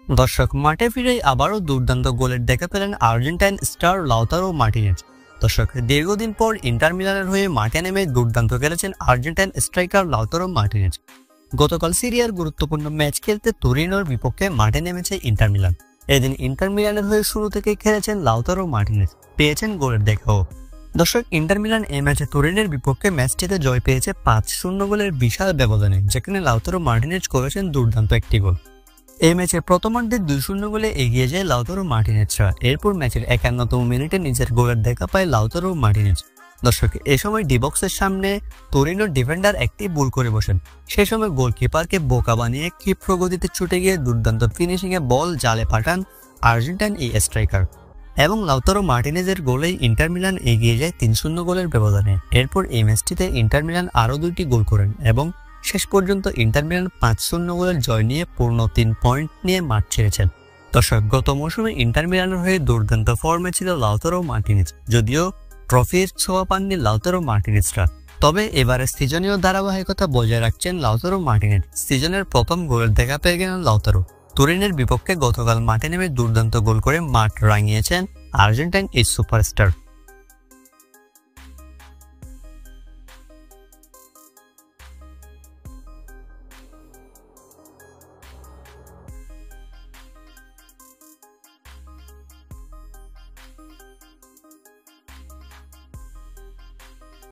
দর্শক মাঠে ফিরে আবারও দুর্দান্ত গোলের দেখা পেলেন আর্জেন্টাইন স্টার লাউতারো মার্টিনেজ। দর্শক দীর্ঘদিন পর ইন্টার মিলানের হয়ে মাঠে নেমে দুর্দান্ত খেলেছেন আর্জেন্টাইন স্ট্রাইকার লাউতারো মার্টিনেজ। গতকাল সিরিয়ার গুরুত্বপূর্ণ ম্যাচ খেলতে তুরিনোর বিপক্ষে মাঠে নেমেছে ইন্টার মিলান। এদিন ইন্টার মিলানের হয়ে শুরু থেকে খেলেছেন লাউতারো মার্টিনেজ, পেয়েছেন গোলের দেখাও। দর্শক ইন্টার মিলান এই ম্যাচে তুরিনের বিপক্ষে ম্যাচটিতে জয় পেয়েছে 5-0 গোলের বিশাল ব্যবধানে, যেখানে লাউতারো মার্টিনেজ করেছেন দুর্দান্ত একটি গোল। এই ম্যাচে প্রথমার্ধে 2-0 গোলে এগিয়ে যায় লাউতারো মার্টিনেজরা। এরপর ম্যাচের 51তম মিনিটে নিজের গোলের দেখা পায় লাউতারো মার্টিনেজ। দর্শক এ সময় ডিবক্সের সামনে তোরিনোর ডিফেন্ডার একটি ভুল করে বসেন। সে সময় গোলকিপারকে বোকা বানিয়ে ক্ষিপ্র গতিতে ছুটে গিয়ে দুর্দান্ত ফিনিশিংয়ে বল জালে পাঠান আর্জেন্টাইন এই স্ট্রাইকার, এবং লাউতারো মার্টিনেজের গোলেই ইন্টার মিলান এগিয়ে যায় 3-0 গোলের ব্যবধানে। এরপর এই ম্যাচটিতে ইন্টার মিলান আরও 2টি গোল করেন এবং শেষ পর্যন্ত ইন্টার মিলান 5-0 গোলের জয় নিয়ে পূর্ণ 3 পয়েন্ট নিয়ে মাঠ ছেড়েছেন। দর্শক গত মৌসুমে ইন্টার মিলানের হয়ে দুর্দান্ত ফর্মে ছিল লাউতারো মার্টিনেজ, যদিও ট্রফির ছোঁয়া পাননি লাউতারো মার্টিনেজরা। তবে এবারে সিজনীয় ধারাবাহিকতা বজায় রাখছেন লাউতারো মার্টিনেজ। সিজনের প্রথম গোলের দেখা পেয়ে গেলেন লাউতারো। তুরিনের বিপক্ষে গতকাল মাঠে নেমে দুর্দান্ত গোল করে মাঠ রাঙিয়েছেন আর্জেন্টাইন এই সুপারস্টার।